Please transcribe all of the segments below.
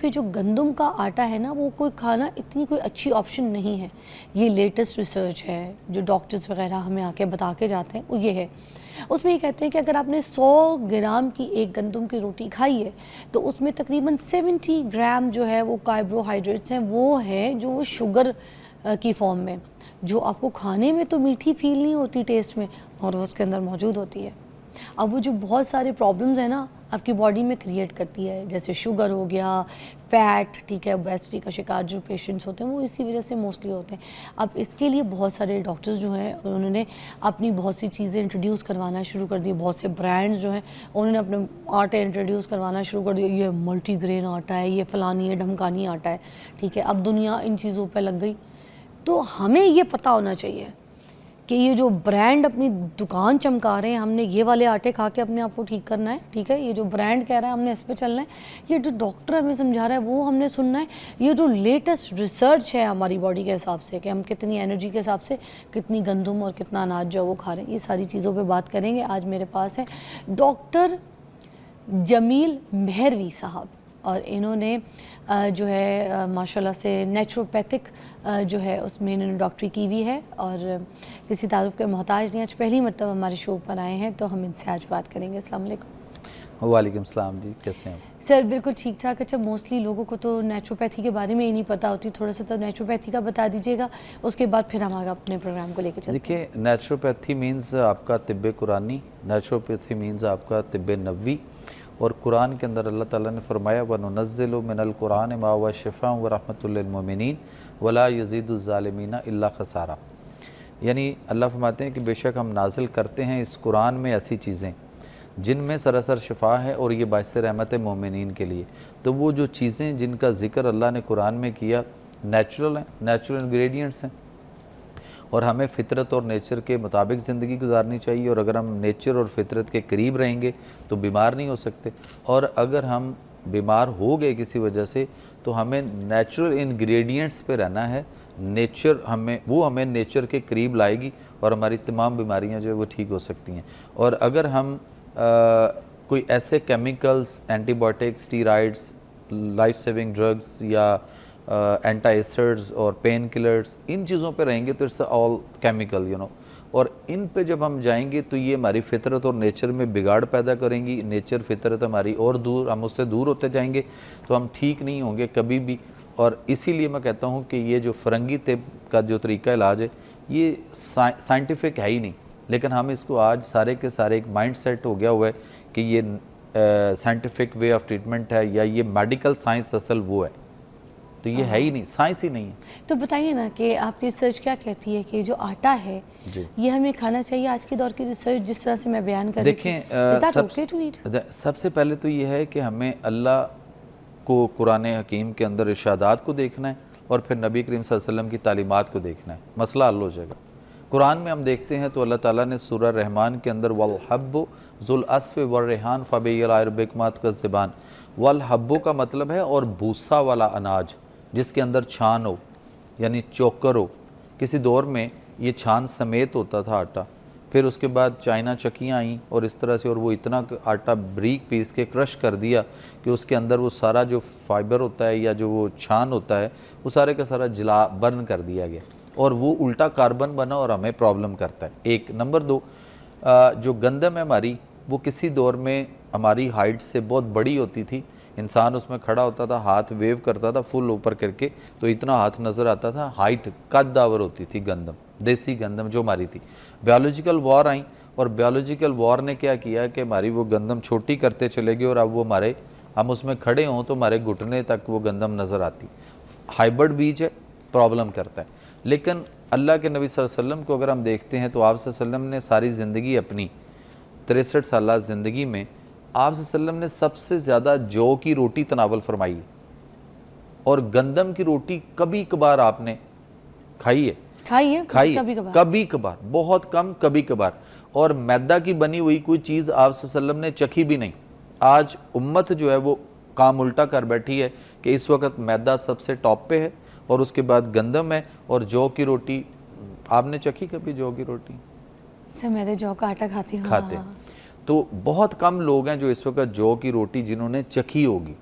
पे जो गंदम का आटा है ना, वो कोई खाना इतनी कोई अच्छी ऑप्शन नहीं है। ये लेटेस्ट रिसर्च है जो डॉक्टर्स वगैरह हमें आके बता के जाते हैं, वो ये है। उसमें ये कहते हैं कि अगर आपने 100 ग्राम की एक गंदम की रोटी खाई है तो उसमें तकरीबन 70 ग्राम जो है वो कार्बोहाइड्रेट्स हैं, वो है जो वो शुगर की फॉर्म में, जो आपको खाने में तो मीठी फील नहीं होती टेस्ट में, और वो उसके अंदर मौजूद होती है। अब वो जो बहुत सारे प्रॉब्लम्स हैं ना आपकी बॉडी में क्रिएट करती है, जैसे शुगर हो गया, फैट, ठीक है, ओबेसिटी का शिकार जो पेशेंट्स होते हैं वो इसी वजह से मोस्टली होते हैं। अब इसके लिए बहुत सारे डॉक्टर्स जो हैं उन्होंने अपनी बहुत सी चीज़ें इंट्रोड्यूस करवाना शुरू कर दी, बहुत से ब्रांड्स जो हैं उन्होंने अपने आटे इंट्रोड्यूस करवाना शुरू कर दिया, ये मल्टीग्रेन आटा है, ये फलानी है ढमकानी आटा है, ठीक है। अब दुनिया इन चीज़ों पर लग गई, तो हमें ये पता होना चाहिए कि ये जो ब्रांड अपनी दुकान चमका रहे हैं, हमने ये वाले आटे खा के अपने आप को ठीक करना है, ठीक है। ये जो ब्रांड कह रहा है हमने इस पे चलना है, ये जो डॉक्टर हमें समझा रहा है वो हमने सुनना है, ये जो लेटेस्ट रिसर्च है हमारी बॉडी के हिसाब से कि हम कितनी एनर्जी के हिसाब से कितनी गंदम और कितना अनाज जो है वो खा रहे हैं, ये सारी चीज़ों पर बात करेंगे। आज मेरे पास है डॉक्टर जमील मेहरवी साहब, और इन्होंने जो है माशाल्लाह से नेचुरोपैथिक जो है उसमें इन्होंने डॉक्टरी की हुई है और किसी तारुफ के मोहताज नहीं। आज पहली मरतबा हमारे शो पर आए हैं तो हम इनसे आज बात करेंगे। अस्सलाम वालेकुम। वालेकुम सलाम जी, कैसे हैं सर? बिल्कुल ठीक ठाक। अच्छा, मोस्टली लोगों को तो नेचुरोपैथी के बारे में ही नहीं पता होती, थोड़ा सा तो नेचुरोपैथी का बता दीजिएगा, उसके बाद फिर हम आगे अपने प्रोग्राम को लेकर चलते हैं। देखिए, नेचुरोपैथी मीन्स आपका तिब्बे कुरानी, नेचुरोपैथी मीन्स आपका तिब्बे नबवी, और कुरान के अंदर अल्लाह ताला ने फरमाया वनुनज़्ज़िलु मिनल कुरान मा हुवा शिफ़ाअ व रहमतुल लिल मुमिनीन वला यज़ीदु ज़ालिमीना इल्ला खसारा। यानी अल्लाह फरमाते हैं कि बेशक हम नाजिल करते हैं इस कुरान में ऐसी चीज़ें जिनमें सरासर शिफा है और ये बाइस रहमत मोमिनीन के लिए। तो वो जो चीज़ें जिनका ज़िक्र अल्लाह ने कुरान में किया नेचुरल हैं, नेचुरल इंग्रेडिएंट्स हैं, और हमें फ़ितरत और नेचर के मुताबिक ज़िंदगी गुजारनी चाहिए। और अगर हम नेचर और फितरत के करीब रहेंगे तो बीमार नहीं हो सकते, और अगर हम बीमार हो गए किसी वजह से तो हमें नेचुरल इंग्रेडिएंट्स पे रहना है। नेचर हमें नेचर के करीब लाएगी और हमारी तमाम बीमारियां जो है वो ठीक हो सकती हैं। और अगर हम कोई ऐसे chemicals, antibiotics, steroids, life saving drugs या एंटी एसिड्स और पेन किलर्स, इन चीज़ों पे रहेंगे तो इट्स ऑल केमिकल, और इन पे जब हम जाएंगे तो ये हमारी फितरत और नेचर में बिगाड़ पैदा करेंगी। नेचर फितरत हमारी और दूर, हम उससे दूर होते जाएंगे तो हम ठीक नहीं होंगे कभी भी। और इसीलिए मैं कहता हूँ कि ये जो फ़रंगी तिब का जो तरीका इलाज है ये साइंटिफिक है ही नहीं, लेकिन हम इसको आज सारे के सारे एक माइंड सेट हो गया हुआ है कि ये साइंटिफिक वे ऑफ ट्रीटमेंट है या ये मेडिकल साइंस असल वो है, तो ये है ही नहीं, साइंस ही नहीं है। तो बताइए ना कि आपकी रिसर्च क्या कहती है कि जो आटा है जी, ये हमें खाना चाहिए? आज के दौर की रिसर्च जिस तरह से मैं बयान कर रही थी, देखें, सबसे पहले तो ये है कि हमें अल्लाह को कुरान हकीम के अंदर इरशादात को देखना है और फिर नबी करीम सल्लल्लाहु अलैहि वसल्लम की तालीमात को देखना है, मसला हल हो जाएगा। कुरान में हम देखते हैं तो अल्लाह ताला ने सूरह रहमान के अंदर वल हब्बु ज़ुल अस्फ़ वर रेहान फ़बिय्य रब्बिकुमा तुकज़्ज़िबान, वल हब्बु का मतलब है और भूसा वाला अनाज जिसके अंदर छान हो, यानी चोकर हो। किसी दौर में ये छान समेत होता था आटा, फिर उसके बाद चाइना चक्कियाँ आईं और इस तरह से, और वो इतना आटा बारीक पीस के क्रश कर दिया कि उसके अंदर वो सारा जो फाइबर होता है या जो वो छान होता है वो सारे का सारा जला बर्न कर दिया गया, और वो उल्टा कार्बन बना और हमें प्रॉब्लम करता है। एक नंबर दो, जो गंदम है हमारी, वो किसी दौर में हमारी हाइट से बहुत बड़ी होती थी, इंसान उसमें खड़ा होता था, हाथ वेव करता था फुल ऊपर करके तो इतना हाथ नज़र आता था, हाइट कद्दावर होती थी गंदम, देसी गंदम जो हमारी थी। बायोलॉजिकल वॉर आई और बायोलॉजिकल वॉर ने क्या किया कि हमारी वो गंदम छोटी करते चले गए, और अब वो हम उसमें खड़े हों तो हमारे घुटने तक वो गंदम नज़र आती। हाइब्रिड बीज है, प्रॉब्लम करता है। लेकिन अल्लाह के नबी सल्लल्लाहु अलैहि वसल्लम को अगर हम देखते हैं तो आप सल्लल्लाहु अलैहि वसल्लम ने सारी ज़िंदगी, अपनी 63 साल ज़िंदगी में आप सल्लल्लाहु अलैहि वसल्लम ने सबसे ज़्यादा जौ की रोटी तनावल फरमाई, और गंदम की रोटी कभी कभार आपने खाई है, कभी कभार, बहुत कम, कभी कभार। और मैदा की बनी हुई कोई चीज़ आप सल्लल्लाहु अलैहि वसल्लम ने चखी भी नहीं। आज उम्मत जो है वो काम उल्टा कर बैठी है कि इस वक्त मैदा सबसे टॉप पे है और उसके बाद गंदम है और जौ की रोटी। आपने चखी कभी जौ की रोटी? अच्छा, मैं तो जौ का आटा खाती हूँ। खाते, तो बहुत कम लोग हैं जो इस वक्त जौ की रोटी जिन्होंने चखी होगी।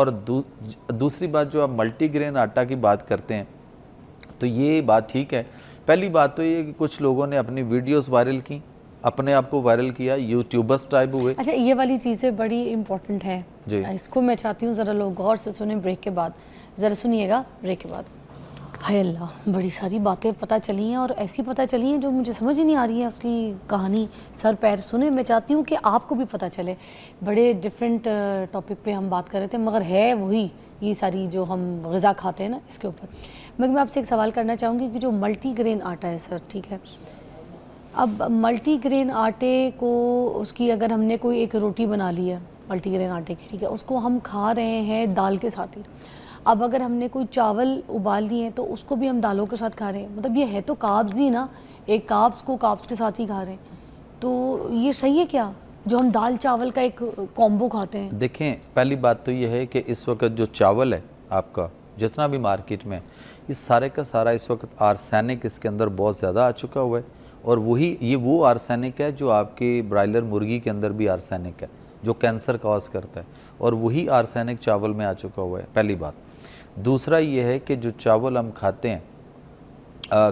और दूसरी बात, जो आप मल्टीग्रेन आटा की बात करते हैं तो ये बात ठीक है। पहली बात तो ये कि कुछ लोगों ने अपनी वीडियोस वायरल की, अपने आप को वायरल किया, यूट्यूबर्स टाइप हुए। अच्छा, ये वाली चीज़ें बड़ी इंपॉर्टेंट है जी। इसको मैं चाहती हूँ ज़रा लोग गौर से सुने ब्रेक के बाद, ज़रा सुनिएगा ब्रेक के बाद। हाय अल्लाह, बड़ी सारी बातें पता चली हैं और ऐसी पता चली हैं जो मुझे समझ ही नहीं आ रही है उसकी कहानी सर पैर सुने। मैं चाहती हूँ कि आपको भी पता चले। बड़े डिफरेंट टॉपिक पे हम बात कर रहे थे मगर है वही ये सारी जो हम ग़िज़ा खाते हैं ना इसके ऊपर। मगर मैं आपसे एक सवाल करना चाहूँगी कि जो मल्टीग्रेन आटा है सर, ठीक है, अब मल्टीग्रेन आटे को उसकी अगर हमने कोई एक रोटी बना ली है मल्टीग्रेन आटे की, ठीक है, उसको हम खा रहे हैं दाल के साथ ही। अब अगर हमने कोई चावल उबाल लिए हैं तो उसको भी हम दालों के साथ खा रहे हैं, मतलब ये है तो कार्ब्स ही ना, एक कार्ब्स को कार्ब्स के साथ ही खा रहे हैं। तो ये सही है क्या जो हम दाल चावल का एक कॉम्बो खाते हैं? देखें, पहली बात तो ये है कि इस वक्त जो चावल है आपका जितना भी मार्केट में, इस सारे का सारा इस वक्त आर्सेनिक इसके अंदर बहुत ज़्यादा आ चुका हुआ है। और वही ये वो आर्सेनिक है जो आपकी ब्रायलर मुर्गी के अंदर भी आर्सेनिक है, जो कैंसर कॉज करता है, और वही आर्सेनिक चावल में आ चुका हुआ है, पहली बात। दूसरा ये है कि जो चावल हम खाते हैं,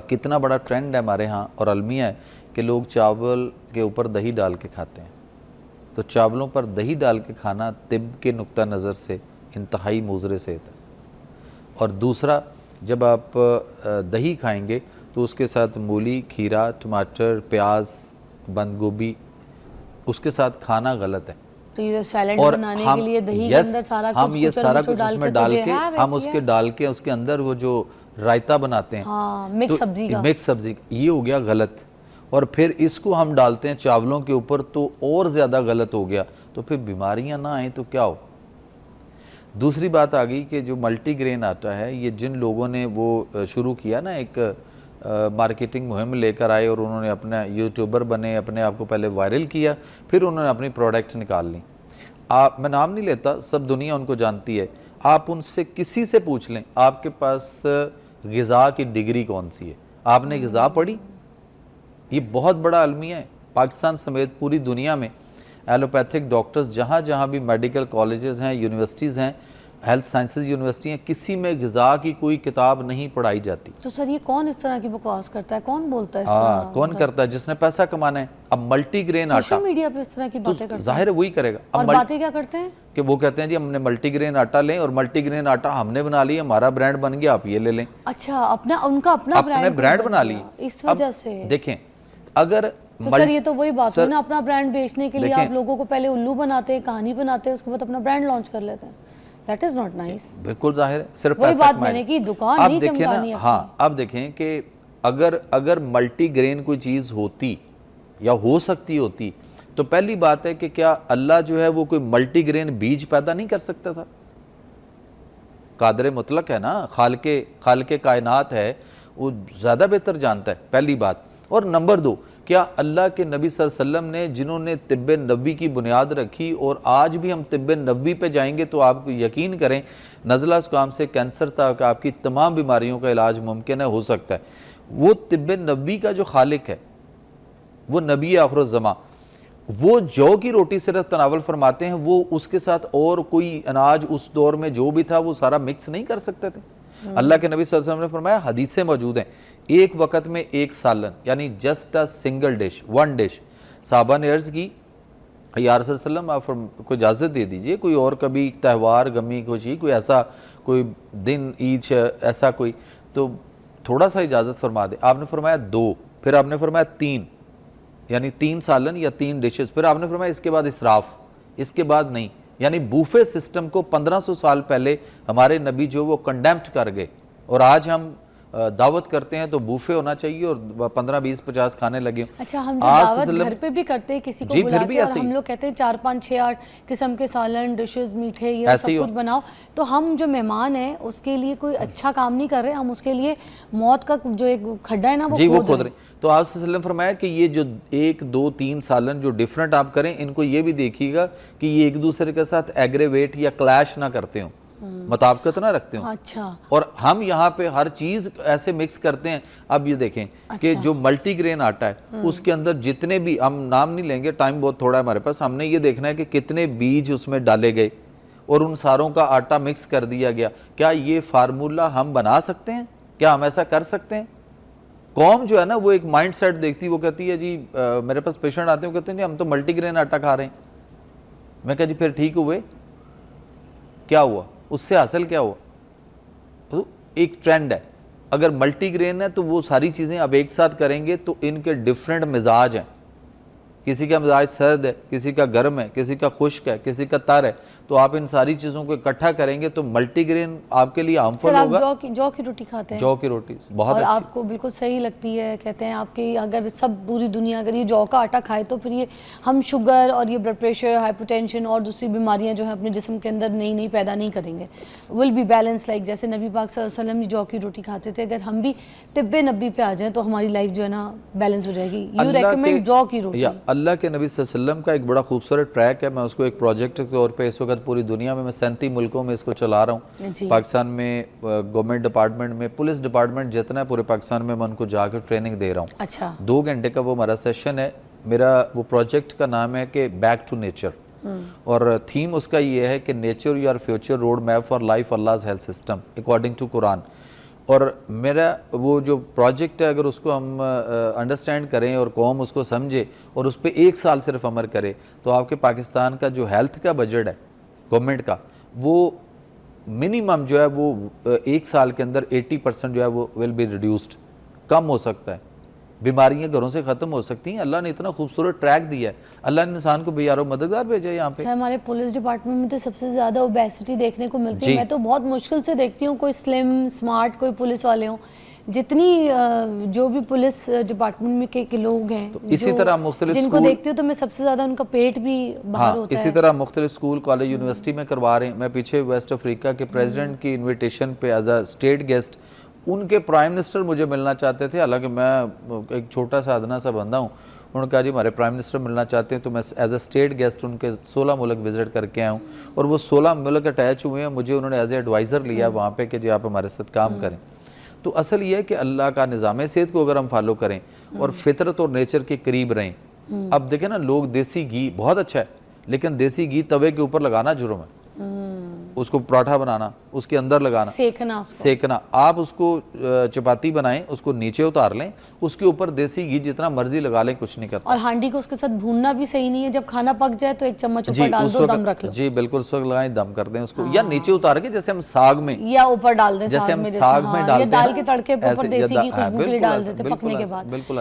कितना बड़ा ट्रेंड है हमारे यहाँ और अलमिया है कि लोग चावल के ऊपर दही डाल के खाते हैं। तो चावलों पर दही डाल के खाना तिब के नुक्ता नज़र से इंतहाई मुज़रे सेहत है। और दूसरा, जब आप दही खाएंगे तो उसके साथ मूली, खीरा, टमाटर, प्याज, बंद गोभी उसके साथ खाना गलत है। तो ये सैलेड और बनाने हम के लिए दही के यस अंदर सारा हम कुछ ये सारा कुछ उसमें डाल के हम उसके उसके डाल के उसके अंदर वो जो रायता बनाते हैं, हाँ, मिक्स तो सब्जी का, मिक्स सब्जी, ये हो गया गलत। और फिर इसको हम डालते हैं चावलों के ऊपर तो और ज़्यादा गलत हो गया। तो फिर बीमारियां ना आए तो क्या हो। दूसरी बात आ गई कि जो मल्टीग्रेन आटा है, ये जिन लोगों ने वो शुरू किया ना, एक मार्केटिंग मुहिम लेकर आए और उन्होंने अपना यूट्यूबर बने, अपने आप को पहले वायरल किया, फिर उन्होंने अपनी प्रोडक्ट्स निकाल ली। मैं नाम नहीं लेता, सब दुनिया उनको जानती है। आप उनसे किसी से पूछ लें आपके पास ग़िज़ा की डिग्री कौन सी है, आपने ग़िज़ा पढ़ी? ये बहुत बड़ा अलमिया है। पाकिस्तान समेत पूरी दुनिया में एलोपैथिक डॉक्टर्स जहाँ जहाँ भी मेडिकल कॉलेजेस हैं, यूनिवर्सिटीज़ हैं, हेल्थ साइंसेज यूनिवर्सिटी हैं, किसी में ग़िज़ा की कोई किताब नहीं पढ़ाई जाती। तो सर ये कौन इस तरह की बकवास करता है, कौन बोलता है इस तरह? कौन करता है? जिसने पैसा कमाना है। अब मल्टीग्रेन आटा, सोशल मीडिया पे इस तरह की बातें करते हैं, जाहिर है वही करेगा। और अब बातें क्या करते हैं कि वो कहते हैं जी हमने मल्टीग्रेन आटा लें और मल्टीग्रेन आटा हमने बना लिया, हमारा ब्रांड बन गया, आप ये ले लें। अच्छा, अपना उनका अपना ब्रांड बना लिए इस वजह से। देखें, अगर तो सर ये तो वही बात है ना, अपना ब्रांड बेचने के लिए आप लोगों को पहले उल्लू बनाते हैं, कहानी बनाते हैं, उसके बाद अपना ब्रांड लॉन्च कर लेते हैं। That is not nice. बिल्कुल जाहिर है, सिर्फ वही पैसा बात कमाएं। मैंने की, दुकान आप नहीं देखें चमकानी ना, है। हाँ, अब देखें कि अगर मल्टीग्रेन कोई चीज़ होती या हो सकती होती तो पहली बात है कि क्या अल्लाह जो है वो कोई मल्टीग्रेन बीज पैदा नहीं कर सकता था? कादर मुतलक है ना, खालिके कायनात है, वो ज़्यादा बेहतर जानता है, पहली बात। और नंबर दो, क्या अल्लाह के नबी सल्लल्लाहु अलैहि वसल्लम ने जिन्होंने तिब्बे नबी की बुनियाद रखी, और आज भी हम तिब्बे नबी पे जाएंगे तो आप यकीन करें नज़ला ज़ुकाम से कैंसर तक आपकी तमाम बीमारियों का इलाज मुमकिन है, हो सकता है। वो तिब्बे नबी का जो खालिक है, वो नबी आखिरुज़्ज़मा, वो जौ की रोटी सिर्फ तनावल फरमाते हैं, वो उसके साथ और कोई अनाज उस दौर में जो भी था वो सारा मिक्स नहीं कर सकते थे। अल्लाह के नबी सल्लल्लाहु अलैहि वसल्लम ने फरमाया, हदीसें मौजूद हैं, एक वक़्त में एक सालन, यानी just a single dish, one dish. साहबा ने अर्ज़ की, या रसूल सल्लम आप कोई इजाज़त दे दीजिए, कोई और कभी त्यौहार, गमी, खुशी, कोई ऐसा कोई दिन, ईद, ऐसा कोई, तो थोड़ा सा इजाज़त फरमा दे। आपने फरमाया 2, फिर आपने फरमाया 3, यानी 3 सालन या 3 डिशेस, फिर आपने फरमाया इसके बाद इसराफ, इसके बाद नहीं। यानी बूफे सिस्टम को 1500 साल पहले हमारे नबी जो वो कंडेम्प्ट कर गए, और आज हम दावत करते हैं तो बूफे होना चाहिए और 15, 20, 50 खाने लगे। अच्छा, हम दावत घर पे भी करते हैं किसी को जी, बुला फिर भी के, और ऐसे हम ही लोग कहते हैं 4, 5, 6, 8 किस्म के सालन, डिशेस, मीठे, ये सब कुछ बनाओ। तो हम जो मेहमान हैं उसके लिए कोई अच्छा काम नहीं कर रहे, हम उसके लिए मौत का जो एक खड्डा है ना वो खोद रहे। तो आप सल्लल्लाहु अलैहि वसल्लम फरमाया कि ये जो 1, 2, 3 सालन जो डिफरेंट आप करें, इनको ये भी देखिएगा कि ये एक दूसरे के साथ एग्रेवेट या क्लैश ना करते हो, मुताबिकत ना रखते हो। अच्छा। और हम यहाँ पे हर चीज़ ऐसे मिक्स करते हैं। अब ये देखें कि जो मल्टीग्रेन आटा है उसके अंदर जितने भी, हम नाम नहीं लेंगे, टाइम बहुत थोड़ा है हमारे पास, हमने ये देखना है कि कितने बीज उसमें डाले गए और उन सारों का आटा मिक्स कर दिया गया। क्या ये फार्मूला हम बना सकते हैं? क्या हम ऐसा कर सकते हैं? कौम जो है ना वो एक माइंड सेट देखती है, वो कहती है जी मेरे पास पेशेंट आते हैं, वो कहते हैं जी हम तो मल्टीग्रेन आटा खा रहे हैं। मैं कहा जी फिर ठीक हुए, क्या हुआ उससे हासिल क्या हुआ? तो एक ट्रेंड है, अगर मल्टीग्रेन है तो वो सारी चीज़ें अब एक साथ करेंगे तो इनके डिफरेंट मिजाज हैं, किसी का मिजाज सर्द है, किसी का गर्म है, किसी का खुश्क है, किसी का तर है, तो आप इन सारी चीज़ों को इकट्ठा करेंगे तो मल्टीग्रेन आपके लिए हार्मफुल होगा। जौ की रोटी खाते हैं? जौ की रोटी बहुत और अच्छी। आपको बिल्कुल सही लगती है, कहते हैं आपकी अगर सब पूरी दुनिया अगर ये जौ का आटा खाए तो फिर ये हम शुगर और ये ब्लड प्रेशर, हाइपरटेंशन और दूसरी बीमारियां जो है अपने जिस्म के अंदर नई नई पैदा नहीं करेंगे, विल बी बैलेंस। लाइक जैसे नबी पाक सल्लल्लाहु अलैहि वसल्लम जौ की रोटी खाते थे, अगर हम भी तिब्बे नबी पे आ जाएं तो हमारी लाइफ जो है ना बैलेंस हो जाएगी। यू रेकमेंड जौ की रोटी? अल्लाह के नबी सल्लल्लाहु अलैहि वसल्लम का एक बड़ा खूबसूरत ट्रैक है, मैं उसको एक प्रोजेक्ट के तौर पे इस वक्त पूरी दुनिया में मैं 37 मुल्कों में इसको चला रहा हूँ। पाकिस्तान में गवर्नमेंट डिपार्टमेंट में, पुलिस डिपार्टमेंट जितना है पूरे पाकिस्तान में मैं उनको जाकर ट्रेनिंग दे रहा हूँ। अच्छा। 2 घंटे का वो हमारा सेशन है। मेरा वो प्रोजेक्ट का नाम है कि बैक टू नेचर, और थीम उसका ये है कि nature your future road map for life अल्लाह's हेल्थ सिस्टम अकॉर्डिंग टू कुरान। और मेरा वो जो प्रोजेक्ट है अगर उसको हम अंडरस्टैंड करें और कौम उसको समझे और उस पर 1 साल सिर्फ अमल करे तो आपके पाकिस्तान का जो हेल्थ का बजट है गवर्नमेंट का, वो मिनिमम जो है वो 1 साल के अंदर 80% जो है वो विल बी रिड्यूस्ड, कम हो सकता है। बीमारियां घरों से ख़त्म हो सकती हैं। अल्लाह ने इतना खूबसूरत ट्रैक दिया है, अल्लाह ने इंसान को बेयारो मददगार भेजा है यहाँ पे। हमारे पुलिस डिपार्टमेंट में तो सबसे ज़्यादा ओबेसिटी देखने को मिलती है। मैं तो बहुत मुश्किल से देखती हूँ कोई स्लिम स्मार्ट कोई पुलिस वाले हों। जितनी जो भी पुलिस डिपार्टमेंट में के लोग हैं तो इसी तरह मुख्तलिफ जिनको देखती हूँ तो मैं सबसे ज़्यादा उनका पेट भी बाहर होता है। इसी तरह मुख्तलिफ स्कूल कॉलेज यूनिवर्सिटी में करवा रहे हैं। मैं पीछे वेस्ट अफ्रीका के प्रेसिडेंट की इन्विटेशन पे एज अ स्टेट गेस्ट उनके प्राइम मिनिस्टर मुझे मिलना चाहते थे, हालांकि मैं एक छोटा सा अदना सा बंदा हूँ। उन्होंने कहा जी हमारे प्राइम मिनिस्टर मिलना चाहते हैं, तो मैं एज अ स्टेट गेस्ट उनके 16 मुल्क विजिट करके आया हूँ और वो 16 मुल्क अटैच हुए हैं। मुझे उन्होंने एज ए एडवाइज़र लिया वहाँ पे कि जी आप हमारे साथ काम करें। तो असल ये है कि अल्लाह का निज़ाम सेहत को अगर हम फॉलो करें और फितरत और नेचर के करीब रहें। अब देखें ना, लोग देसी घी बहुत अच्छा है, लेकिन देसी घी तवे के ऊपर लगाना जुर्म है। उसको पराठा बनाना, उसके अंदर लगाना, सेकना। आप उसको चपाती बनाएं, उसको नीचे उतार लें, उसके ऊपर देसी घी जितना मर्जी लगा लें, कुछ नहीं करता। और हांडी को उसके साथ भूनना भी सही नहीं है। जब खाना पक जाए तो 1 चम्मच ऊपर डाल दो, दम रख लो। जी बिल्कुल, उस वक्त लगाएं, दम कर दें उसको। या नीचे उतार के जैसे हम साग में, या ऊपर डाल दें, जैसे हम साग में डालते हैं, दाल के तड़के पर देसी घी खुशबू के लिए डाल देते पकने के बाद। बिल्कुल।